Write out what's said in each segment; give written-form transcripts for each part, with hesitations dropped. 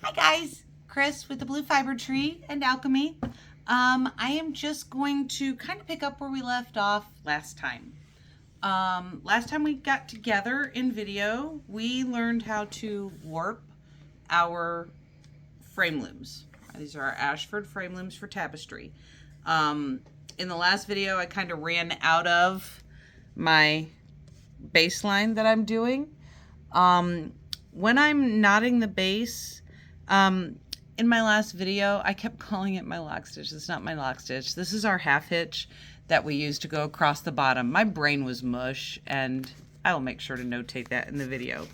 Hi guys, Kris with the Blue Fiber Tree and Alchemy. I am just going to kind of pick up where we left off last time. Last time we got together in video, we learned how to warp our frame looms. These are our Ashford frame looms for tapestry. In the last video, I kind of ran out of my baseline that I'm doing. When I'm knotting the base, in my last video, I kept calling it my lock stitch. It's not my lock stitch. This is our half hitch that we use to go across the bottom. My brain was mush, and I will make sure to notate that in the video.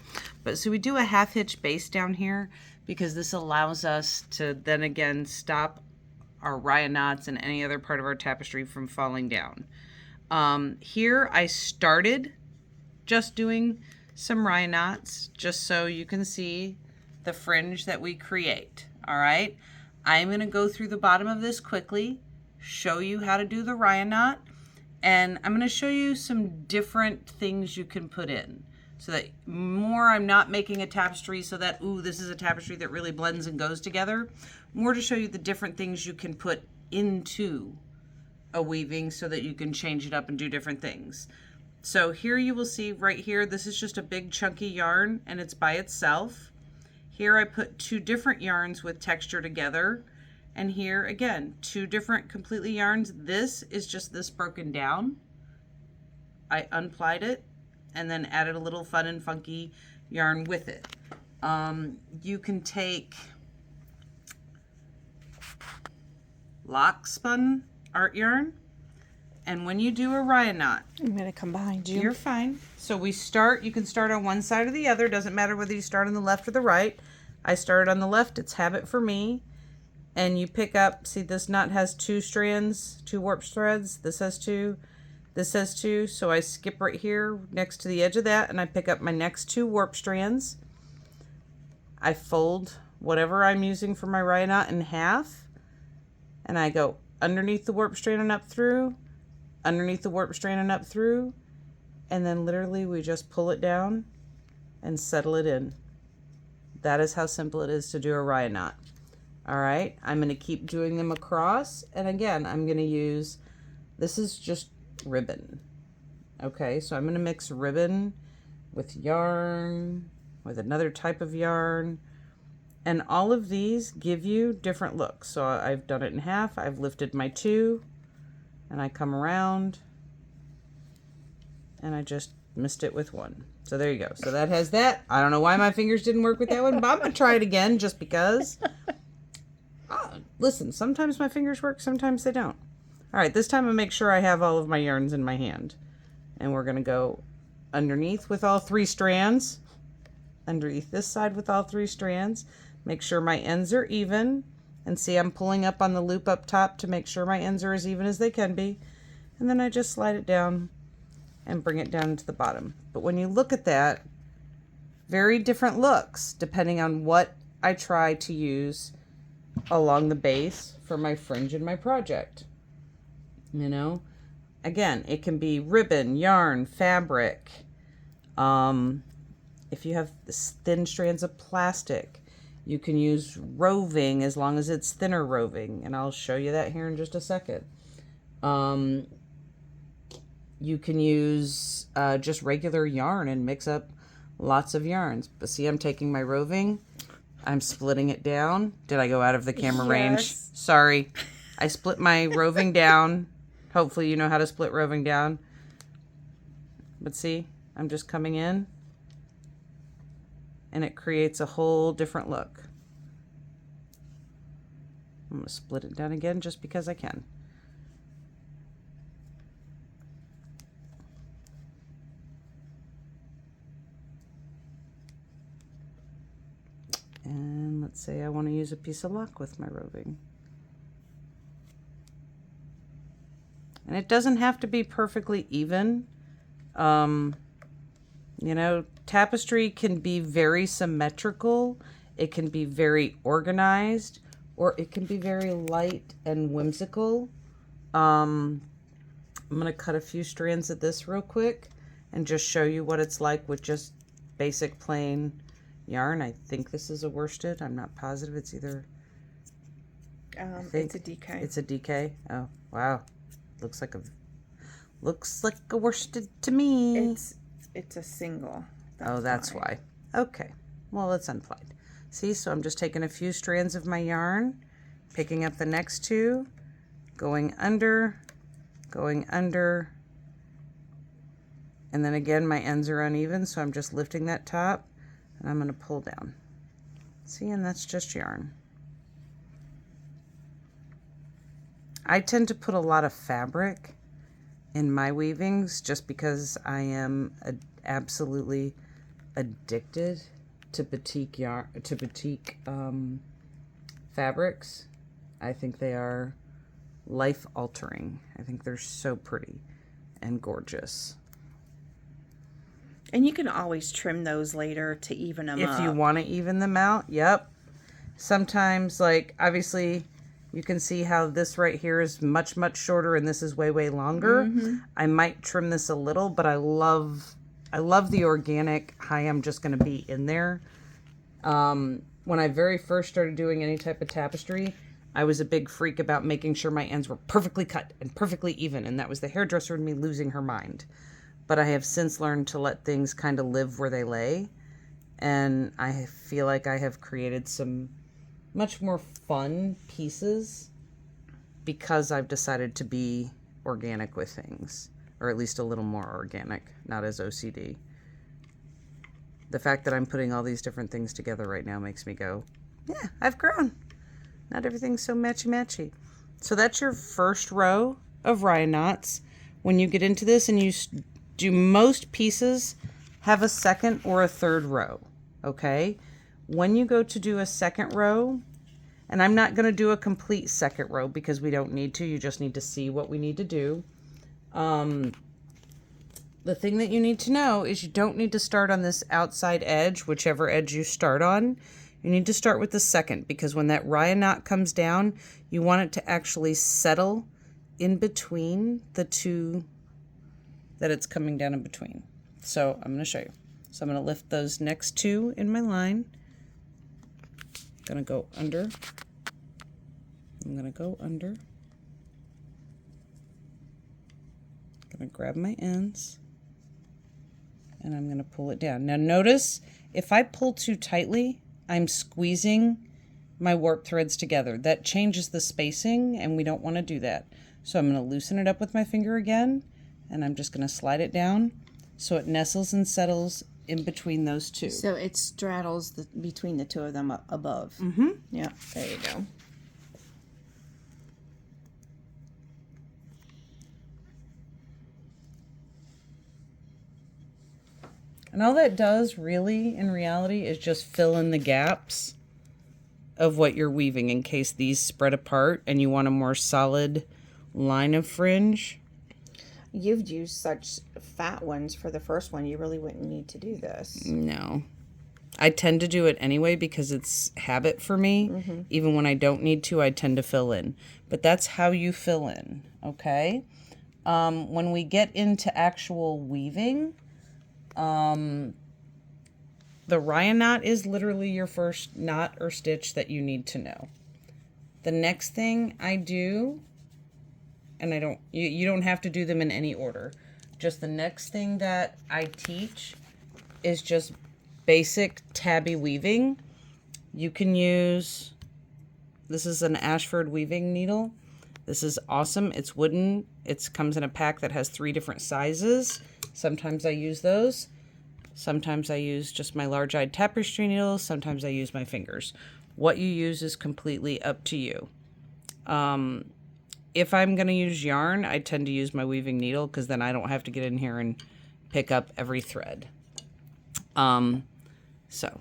But so we do a half hitch base down here because this allows us to then again stop our raya knots and any other part of our tapestry from falling down. Here I started just doing some raya knots just so you can see the fringe that we create. All right, I'm going to go through the bottom of this quickly, show you how to do the raya knot, and I'm going to show you some different things you can put in so that more I'm not making a tapestry so that, ooh, this is a tapestry that really blends and goes together. More to show you the different things you can put into a weaving so that you can change it up and do different things. So here you will see right here, this is just a big chunky yarn and it's by itself. Here I put two different yarns with texture together. And here again, two different completely yarns. This is just this broken down. I unplied it and then added a little fun and funky yarn with it. You can take lock spun art yarn. And when you do a raya knot, I'm going to come behind you. You're fine. So we start, you can start on one side or the other. Doesn't matter whether you start on the left or the right. I started on the left. It's habit for me. And you pick up, see this knot has two strands, two warp threads. This has two. This has two. So I skip right here next to the edge of that and I pick up my next two warp strands. I fold whatever I'm using for my raya knot in half. And I go underneath the warp strand and up through. Underneath the warp strand and up through, and then literally we just pull it down and settle it in. That is how simple it is to do a raya knot. All right, I'm going to keep doing them across, and again I'm going to use, this is just ribbon. Okay, so I'm going to mix ribbon with yarn, with another type of yarn, and all of these give you different looks. So I've done it in half, I've lifted my two, and I come around and I just missed it with one. So there you go. So that has that. I don't know why my fingers didn't work with that one, but I'm going to try it again just because. Listen, sometimes my fingers work, sometimes they don't. All right, this time I make sure I have all of my yarns in my hand. And we're going to go underneath with all three strands. Underneath this side with all three strands. Make sure my ends are even. And see, I'm pulling up on the loop up top to make sure my ends are as even as they can be. And then I just slide it down and bring it down to the bottom. But when you look at that, very different looks depending on what I try to use along the base for my fringe in my project. You know, again, it can be ribbon, yarn, fabric. If you have thin strands of plastic, you can use roving as long as it's thinner roving, and I'll show you that here in just a second. You can use just regular yarn and mix up lots of yarns. But see, I'm taking my roving, I'm splitting it down. Did I go out of the camera range? Sorry. I split my roving down. Hopefully you know how to split roving down. But see, I'm just coming in, and it creates a whole different look. I'm going to split it down again just because I can. And let's say I want to use a piece of lock with my roving. And it doesn't have to be perfectly even. You know, tapestry can be very symmetrical. It can be very organized, or it can be very light and whimsical. I'm going to cut a few strands of this real quick and just show you what it's like with just basic plain yarn. I think this is a worsted. I'm not positive. It's either... It's a DK. It's a DK? Oh, wow. Looks like a worsted to me. It's a single. That's why. Okay. Well, it's unplied. See, so I'm just taking a few strands of my yarn, picking up the next two, going under, and then again my ends are uneven, so I'm just lifting that top and I'm going to pull down. See, and that's just yarn. I tend to put a lot of fabric in my weavings just because I am absolutely addicted to batik yarn, to batik fabrics. I think they are life altering. I think they're so pretty and gorgeous. And you can always trim those later to even them up. If you want to even them out, yep. Sometimes, like, obviously, you can see how this right here is much, much shorter and this is way, way longer. I might trim this a little, but I love the organic, hi, I'm just going to be in there. When I very first started doing any type of tapestry, I was a big freak about making sure my ends were perfectly cut and perfectly even, and that was the hairdresser in me losing her mind. But I have since learned to let things kind of live where they lay, and I feel like I have created some much more fun pieces because I've decided to be organic with things, or at least a little more organic, not as OCD. The fact that I'm putting all these different things together right now makes me go, yeah, I've grown. Not everything's so matchy-matchy. So that's your first row of Ryan knots. When you get into this and you do most pieces, have a second or a third row, okay? When you go to do a second row, and I'm not going to do a complete second row because we don't need to, you just need to see what we need to do. The thing that you need to know is you don't need to start on this outside edge, whichever edge you start on. You need to start with the second, because when that Ryan knot comes down, you want it to actually settle in between the two that it's coming down in between. So I'm going to show you. So I'm going to lift those next two in my line. I'm going to go under. I'm going to go under. I'm going to grab my ends. And I'm going to pull it down. Now notice, if I pull too tightly, I'm squeezing my warp threads together. That changes the spacing, and we don't want to do that. So I'm going to loosen it up with my finger again, and I'm just going to slide it down so it nestles and settles in between those two. So it straddles between the two of them above. Yeah, there you go. And all that does really, in reality, is just fill in the gaps of what you're weaving in case these spread apart and you want a more solid line of fringe. You've used such fat ones for the first one. You really wouldn't need to do this. No. I tend to do it anyway because it's habit for me. Even when I don't need to, I tend to fill in. But that's how you fill in, okay? When we get into actual weaving, the Ryan knot is literally your first knot or stitch that you need to know. The next thing I do, and you don't have to do them in any order. Just the next thing that I teach is just basic tabby weaving. You can use, this is an Ashford weaving needle. This is awesome. It's wooden. It comes in a pack that has 3 different sizes. Sometimes I use those. Sometimes I use just my large-eyed tapestry needles. Sometimes I use my fingers. What you use is completely up to you. If I'm going to use yarn, I tend to use my weaving needle because then I don't have to get in here and pick up every thread. So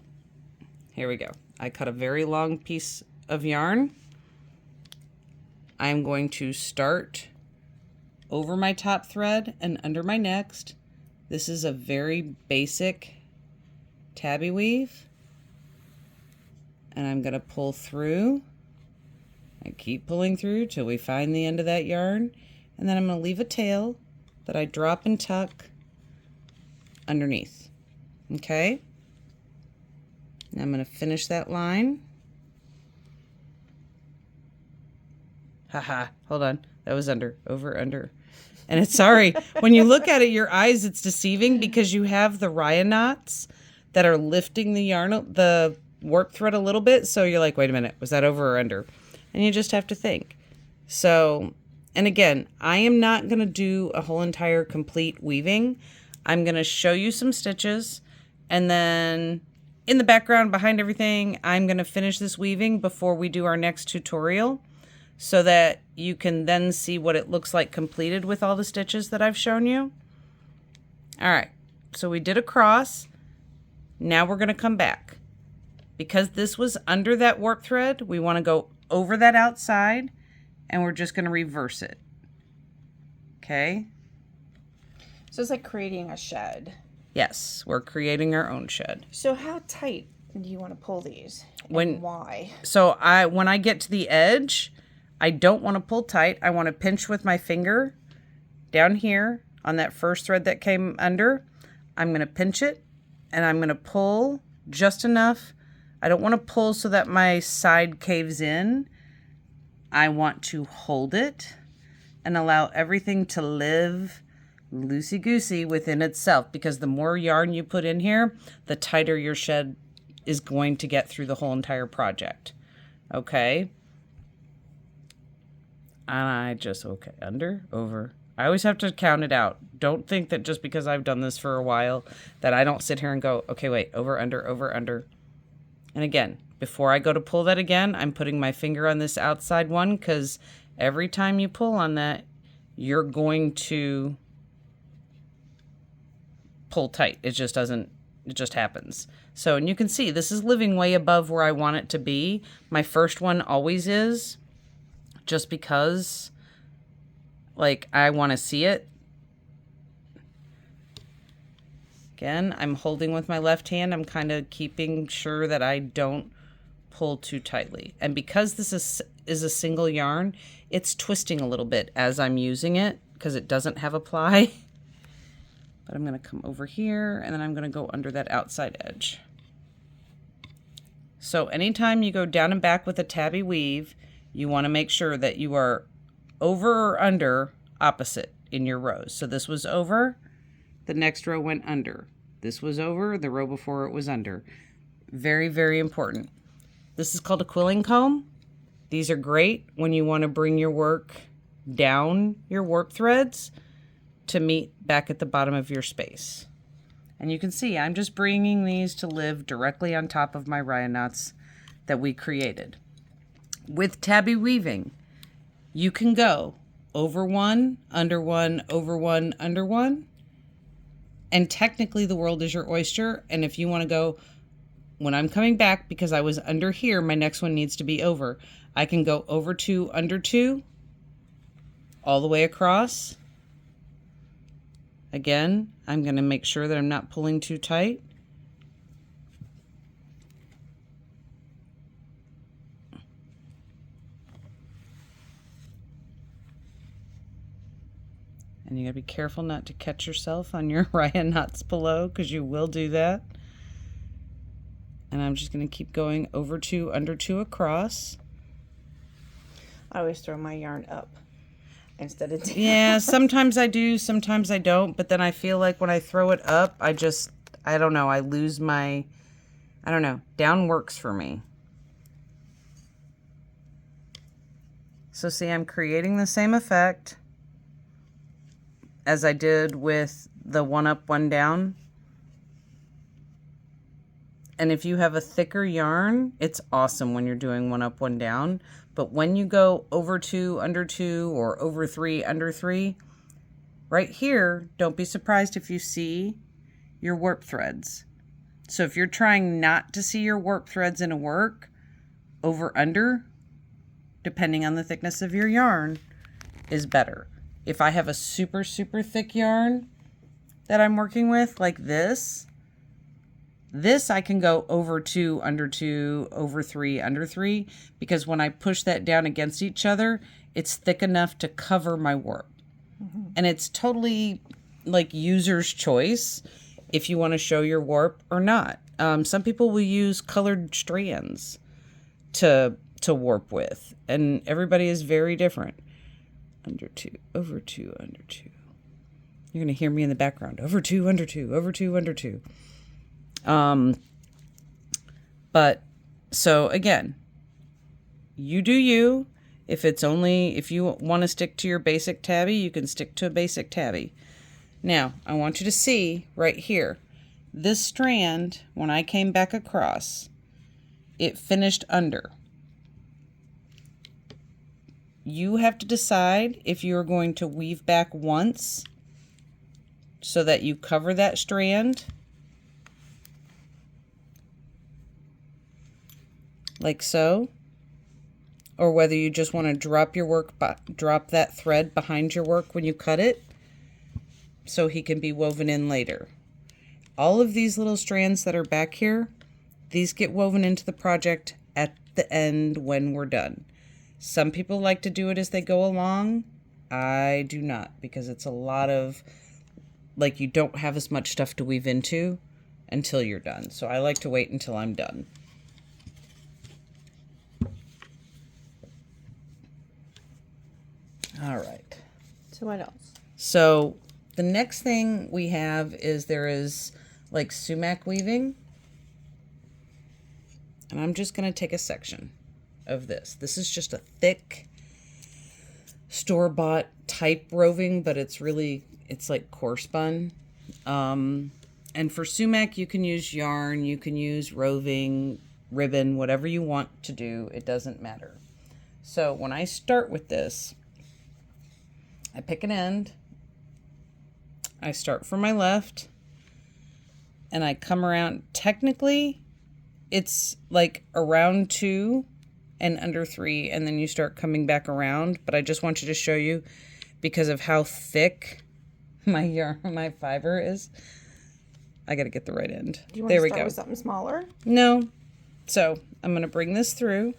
here we go. I cut a very long piece of yarn. I'm going to start over my top thread and under my next. This is a very basic tabby weave. And I'm going to pull through. I keep pulling through till we find the end of that yarn. And then I'm going to leave a tail that I drop and tuck underneath. Okay? Now I'm going to finish that line. Haha, hold on. That was under, over, under. And it's sorry, when you look at it, your eyes, it's deceiving because you have the Ryan knots that are lifting the yarn, the warp thread a little bit. So you're like, wait a minute, was that over or under? And you just have to think. So, and again, I am not going to do a whole entire complete weaving. I'm going to show you some stitches, and then in the background behind everything, I'm going to finish this weaving before we do our next tutorial so that you can then see what it looks like completed with all the stitches that I've shown you. All right, so we did a cross. Now we're going to come back. Because this was under that warp thread, we want to go over that outside, and we're just going to reverse it. Okay? So it's like creating a shed. Yes, we're creating our own shed. So how tight do you want to pull these? And why? So when I get to the edge, I don't want to pull tight. I want to pinch with my finger down here on that first thread that came under. I'm going to pinch it, and I'm going to pull just enough. I don't want to pull so that my side caves in. I want to hold it and allow everything to live loosey-goosey within itself, because the more yarn you put in here, the tighter your shed is going to get through the whole entire project. Okay? And under, over. I always have to count it out. Don't think that just because I've done this for a while that I don't sit here and go, okay, wait, over, under, over, under. And again, before I go to pull that again, I'm putting my finger on this outside one, because every time you pull on that, you're going to pull tight. It just happens. So, and you can see this is living way above where I want it to be. My first one always is, just because, like, I want to see it. Again, I'm holding with my left hand. I'm kind of keeping sure that I don't pull too tightly. And because this is a single yarn, it's twisting a little bit as I'm using it because it doesn't have a ply. But I'm going to come over here, and then I'm going to go under that outside edge. So anytime you go down and back with a tabby weave, you want to make sure that you are over or under opposite in your rows. So this was over, the next row went under. This was over, the row before it was under. Very, very important. This is called a quilling comb. These are great when you want to bring your work down your warp threads to meet back at the bottom of your space. And you can see I'm just bringing these to live directly on top of my Ryan knots that we created. With tabby weaving, you can go over one, under one, over one, under one. And technically the world is your oyster. And if you want to go, when I'm coming back, because I was under here, my next one needs to be over. I can go over two, under two, all the way across. Again, I'm going to make sure that I'm not pulling too tight. And you got to be careful not to catch yourself on your Ryan knots below, because you will do that. And I'm just going to keep going over two, under two, across. I always throw my yarn up instead of down. Yeah, sometimes I do, sometimes I don't. But then I feel like when I throw it up, I don't know, I lose my, I don't know, down works for me. So see, I'm creating the same effect as I did with the one up, one down. And if you have a thicker yarn, it's awesome when you're doing one up, one down. But when you go over two, under two, or over three, under three, right here, don't be surprised if you see your warp threads. So if you're trying not to see your warp threads in a work, over, under, depending on the thickness of your yarn, is better. If I have a super, super thick yarn that I'm working with, like this I can go over two, under two, over three, under three, because when I push that down against each other, it's thick enough to cover my warp. Mm-hmm. And it's totally like user's choice if you want to show your warp or not. Some people will use colored strands to warp with, and everybody is very different. Under 2, over 2, under 2. You're going to hear me in the background. Over 2, under 2, over 2, under 2. But so again, you do you. If you want to stick to your basic tabby, you can stick to a basic tabby. Now, I want you to see right here, this strand, when I came back across, it finished under. You have to decide if you're going to weave back once so that you cover that strand, like so, or whether you just want to drop that thread behind your work when you cut it so he can be woven in later. All of these little strands that are back here, these get woven into the project at the end when we're done. Some people like to do it as they go along. I do not, because it's a lot of, like, you don't have as much stuff to weave into until you're done. So I like to wait until I'm done. All right. So what else? So the next thing we have is there is like sumac weaving. And I'm just going to take a section of this. This is just a thick store-bought type roving, but it's like core spun. And for sumac, you can use yarn, you can use roving, ribbon, whatever you want to do. It doesn't matter. So when I start with this, I pick an end, I start from my left, and I come around. Technically, it's like around 2 and under 3, and then you start coming back around. But I just want you to show you, because of how thick my fiber is. I got to get the right end. Do you want there to we start go. with something smaller? No. So I'm going to bring this through.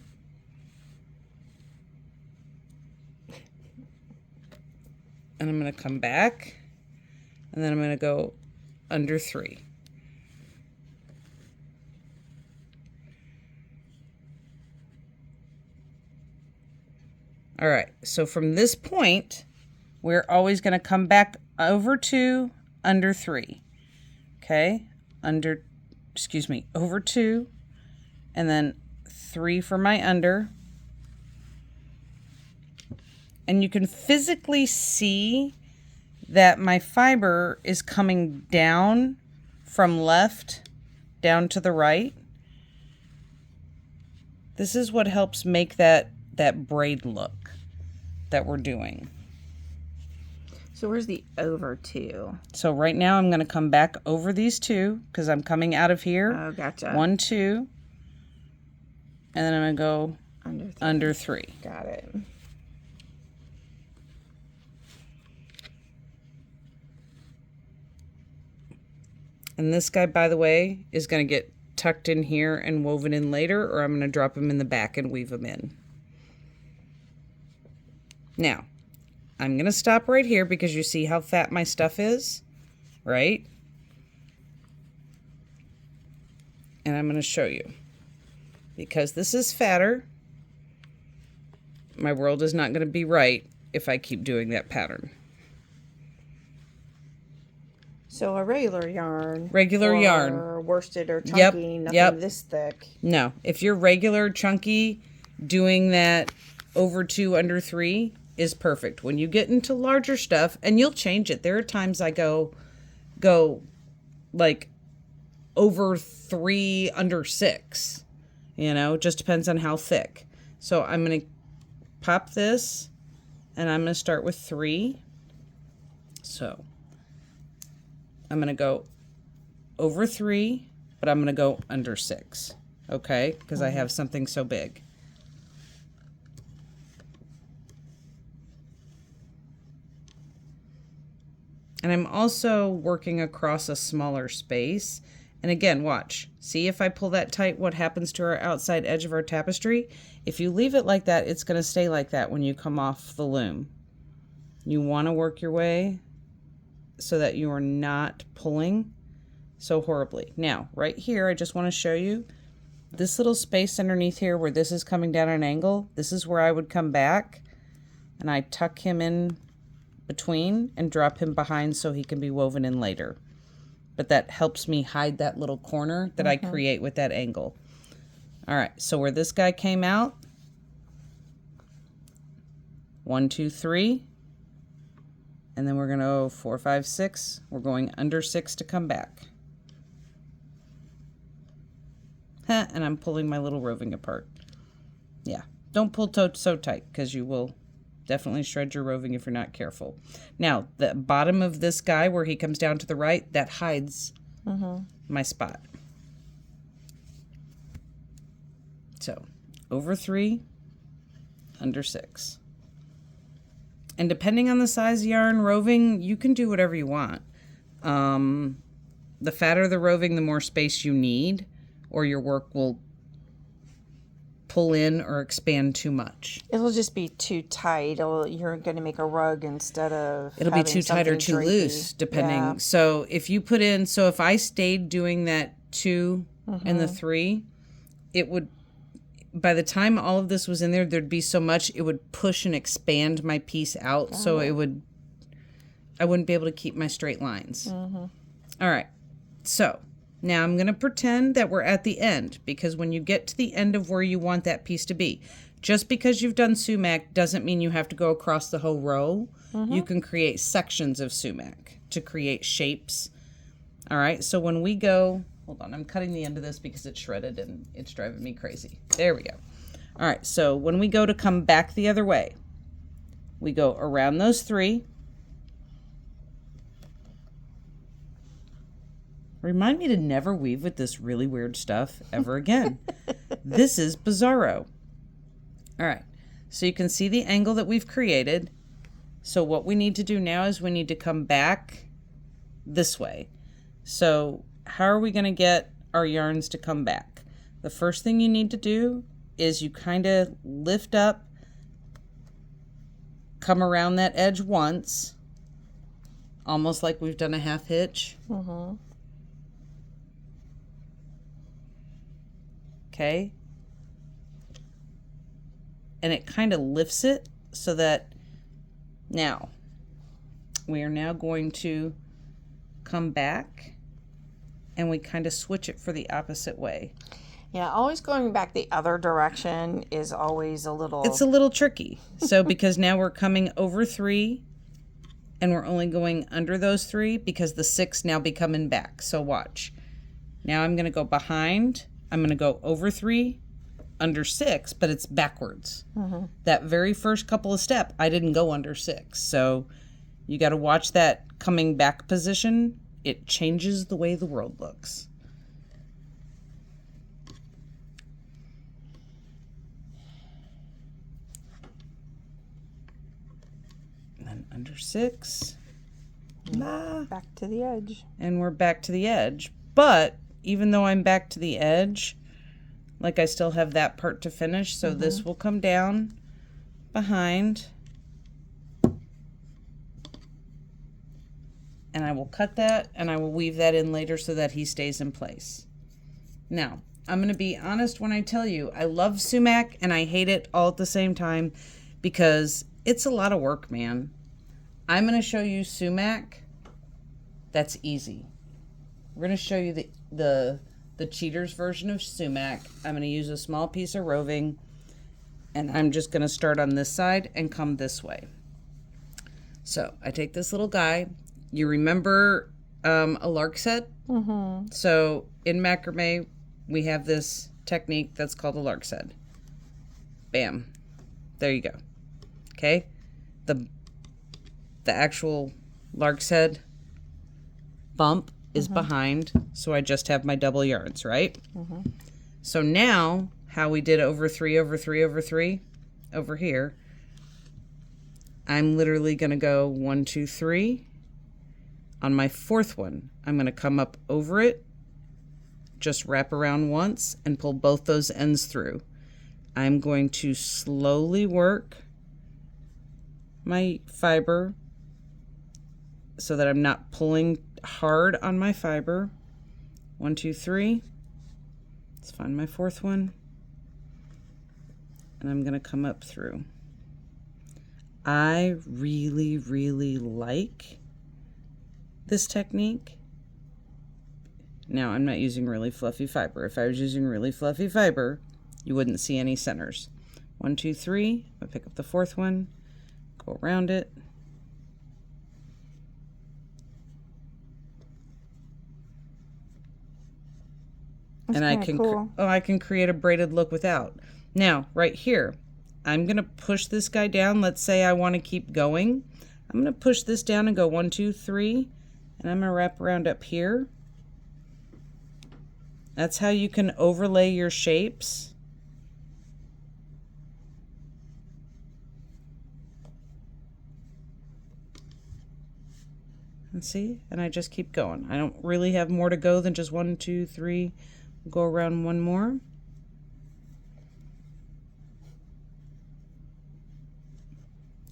And I'm going to come back, and then I'm going to go under 3. All right, so from this point, we're always going to come back over 2, under 3. Okay, over 2, and then 3 for my under. And you can physically see that my fiber is coming down from left down to the right. This is what helps make that braid look that we're doing. So where's the over 2? So right now I'm going to come back over these 2 because I'm coming out of here. Oh, gotcha. 1, 2. And then I'm going to go under 3. Got it. And this guy, by the way, is going to get tucked in here and woven in later, or I'm going to drop him in the back and weave him in. Now, I'm going to stop right here because you see how fat my stuff is, right? And I'm going to show you. Because this is fatter, my world is not going to be right if I keep doing that pattern. So a regular yarn. Or worsted or chunky, nothing this thick. No, if you're regular chunky, doing that over 2, under 3 is perfect. When you get into larger stuff, and you'll change it. There are times I go like over 3, under 6. You know, it just depends on how thick. So I'm going to pop this, and I'm going to start with 3. So I'm going to go over 3, but I'm going to go under 6, okay? Because I have something so big. And I'm also working across a smaller space. And again, watch. See if I pull that tight, what happens to our outside edge of our tapestry? If you leave it like that, it's going to stay like that when you come off the loom. You want to work your way so that you are not pulling so horribly. Now, right here, I just want to show you this little space underneath here where this is coming down at an angle. This is where I would come back and I tuck him in between and drop him behind so he can be woven in later. But that helps me hide that little corner that I create with that angle. All right, so where this guy came out, 1, 2, 3, and then we're gonna go 4, 5, 6. We're going under 6 to come back. And I'm pulling my little roving apart. Yeah, don't pull so tight because you will definitely shred your roving if you're not careful. Now, the bottom of this guy where he comes down to the right, that hides my spot. So, over 3, under 6. And depending on the size of yarn roving, you can do whatever you want. The fatter the roving, the more space you need, or your work will pull in or expand too much. It'll just be too tight. You're going to make a rug instead of It'll be too tight or too drapey. loose, depending. Yeah. So if you put in, so if I stayed doing that 2 and the 3, it would, by the time all of this was in there, there'd be so much, it would push and expand my piece out. So I wouldn't be able to keep my straight lines. All right. So now I'm going to pretend that we're at the end, because when you get to the end of where you want that piece to be, just because you've done sumac doesn't mean you have to go across the whole row. You can create sections of sumac to create shapes. All right. So when we go, hold on, I'm cutting the end of this because it's shredded and it's driving me crazy. There we go. All right. So when we go to come back the other way, we go around those 3. Remind me to never weave with this really weird stuff ever again. This is bizarro. All right, so you can see the angle that we've created. So what we need to do now is we need to come back this way. So how are we going to get our yarns to come back? The first thing you need to do is you kind of lift up, come around that edge once, almost like we've done a half hitch. Okay, and it kind of lifts it so that now we are now going to come back and we kind of switch it for the opposite way. Yeah, always going back the other direction is always a little... It's a little tricky. So because now we're coming over 3 and we're only going under those 3 because the 6 now be coming back. So watch. Now I'm going to go behind. I'm going to go over 3, under 6, but it's backwards. That very first couple of steps, I didn't go under 6. So you got to watch that coming back position. It changes the way the world looks. And then under 6. Back to the edge. And we're back to the edge. But even though I'm back to the edge, like I still have that part to finish. So this will come down behind. And I will cut that and I will weave that in later so that he stays in place. Now, I'm going to be honest when I tell you, I love sumac and I hate it all at the same time because it's a lot of work, man. I'm going to show you sumac that's easy. We're going to show you the cheater's version of sumac. I'm going to use a small piece of roving, and I'm just going to start on this side and come this way. So I take this little guy. You remember a lark set? So in macrame, we have this technique that's called a lark set. Bam. There you go. Okay? The actual lark's head bump is behind, so I just have my double yarns, right? So now, how we did over 3, over 3, over 3, over here, I'm literally going to go 1, 2, 3. On my 4th one, I'm going to come up over it, just wrap around once, and pull both those ends through. I'm going to slowly work my fiber so that I'm not pulling hard on my fiber. 1, 2, 3. Let's find my fourth one. And I'm going to come up through. I really, really like this technique. Now, I'm not using really fluffy fiber. If I was using really fluffy fiber, you wouldn't see any centers. 1, 2, 3. I'll pick up the fourth one, go around it. That's and I can cool. I can create a braided look without. Now, right here, I'm going to push this guy down. Let's say I want to keep going. I'm going to push this down and go 1, 2, 3, and I'm going to wrap around up here. That's how you can overlay your shapes. And see, and I just keep going. I don't really have more to go than just 1, 2, 3. Go around one more.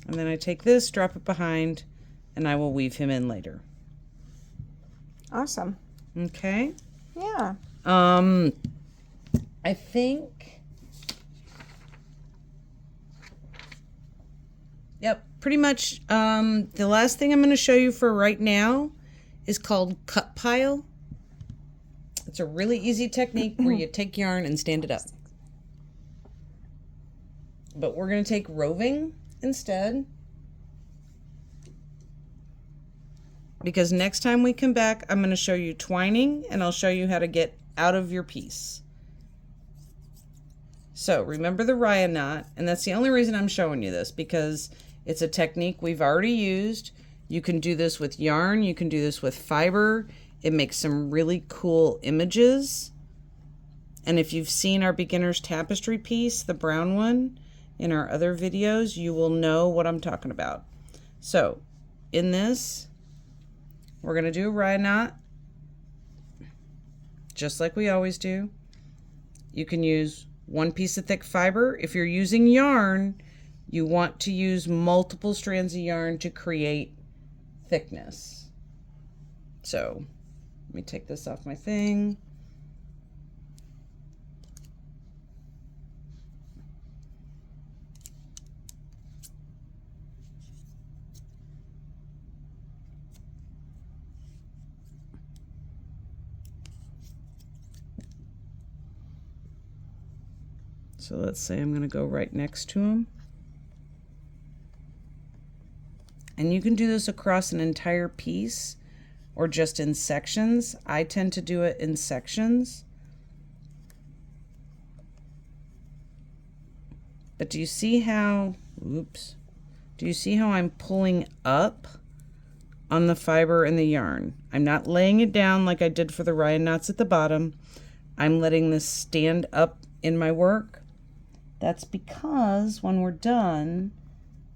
And then I take this, drop it behind, and I will weave him in later. Awesome. Okay. Yeah. I think, yep, pretty much the last thing I'm going to show you for right now is called cut pile. It's a really easy technique where you take yarn and stand it up. But we're going to take roving instead, because next time we come back, I'm going to show you twining, and I'll show you how to get out of your piece. So remember the Ryan knot, and that's the only reason I'm showing you this, because it's a technique we've already used. You can do this with yarn, you can do this with fiber. It makes some really cool images. And if you've seen our beginner's tapestry piece, the brown one, in our other videos, you will know what I'm talking about. So in this, we're going to do a Ryan knot, just like we always do. You can use one piece of thick fiber. If you're using yarn, you want to use multiple strands of yarn to create thickness. So let me take this off my thing. So let's say I'm going to go right next to him. And you can do this across an entire piece or just in sections. I tend to do it in sections. But do you see how, oops, do you see how I'm pulling up on the fiber and the yarn? I'm not laying it down like I did for the Ryan knots at the bottom. I'm letting this stand up in my work. That's because when we're done,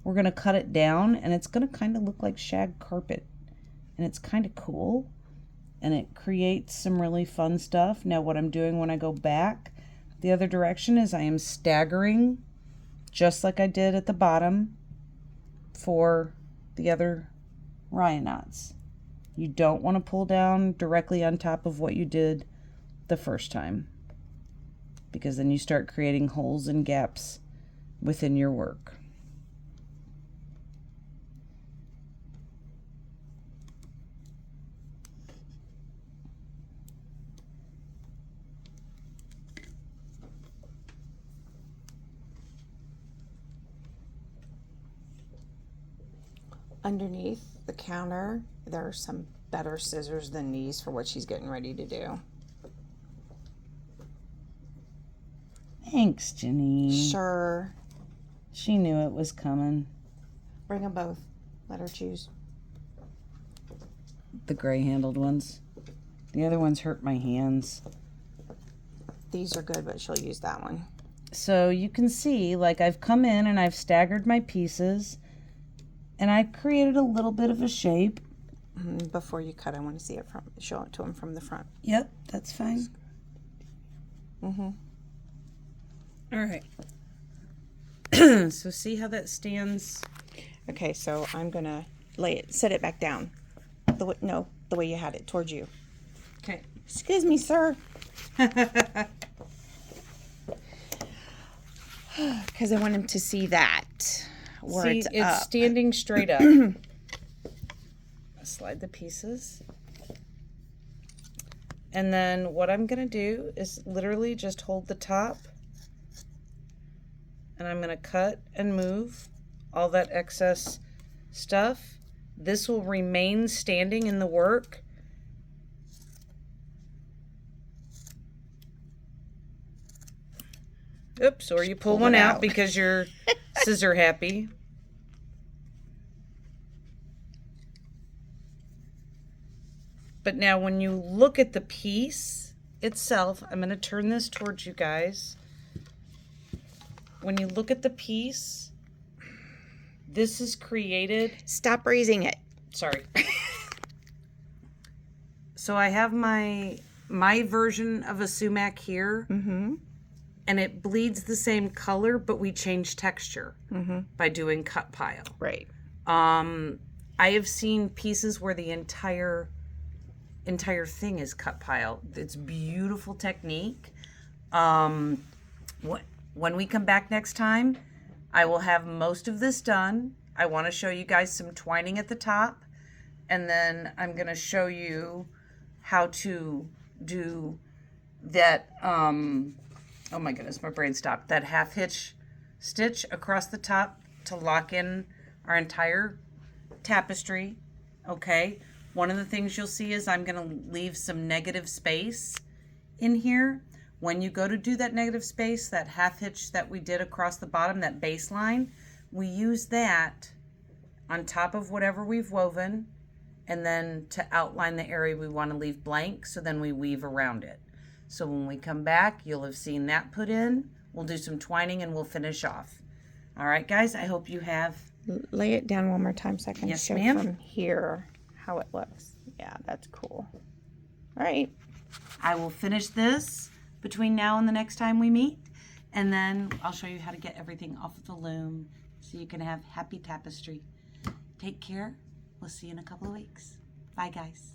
we're going to cut it down, and it's going to kind of look like shag carpet. And it's kind of cool, and it creates some really fun stuff. Now what I'm doing when I go back the other direction is I am staggering, just like I did at the bottom for the other Ryan knots. You don't want to pull down directly on top of what you did the first time, because then you start creating holes and gaps within your work. Underneath the counter, there are some better scissors than these for what she's getting ready to do. Thanks, Janine. Sure. She knew it was coming. Bring them both. Let her choose. The gray-handled ones. The other ones hurt my hands. These are good, but she'll use that one. So you can see, like, I've come in and I've staggered my pieces, and I've created a little bit of a shape. Before you cut, I want to see it show it to him from the front. Yep, that's fine. Mm-hmm. All right. So see how that stands? Okay, so I'm gonna set it back down. The way you had it towards you. Okay. Excuse me, sir. Because I want him to see that. Where See, it's it's up. standing straight up. Slide the pieces. And then what I'm going to do is literally just hold the top. And I'm going to cut and move all that excess stuff. This will remain standing in the work. Oops, or you pull one out because you're scissor happy. But now when you look at the piece itself, I'm going to turn this towards you guys. When you look at the piece, this is created. Stop raising it. Sorry. So I have my version of a sumac here. Mm-hmm. And it bleeds the same color, but we change texture by doing cut pile. Right. I have seen pieces where the entire thing is cut pile. It's beautiful technique. When we come back next time, I will have most of this done. I want to show you guys some twining at the top, and then I'm going to show you how to do that. Oh my goodness, my brain stopped. That half hitch stitch across the top to lock in our entire tapestry. Okay. One of the things you'll see is I'm going to leave some negative space in here. When you go to do that negative space, that half hitch that we did across the bottom, that baseline, we use that on top of whatever we've woven, and then to outline the area we want to leave blank, so then we weave around it. So when we come back, you'll have seen that put in. We'll do some twining and we'll finish off. All right, guys, I hope you have. Lay it down one more time so I can Yes, show ma'am. from here how it looks. Yeah, that's cool. All right. I will finish this between now and the next time we meet. And then I'll show you how to get everything off of the loom so you can have happy tapestry. Take care. We'll see you in a couple of weeks. Bye, guys.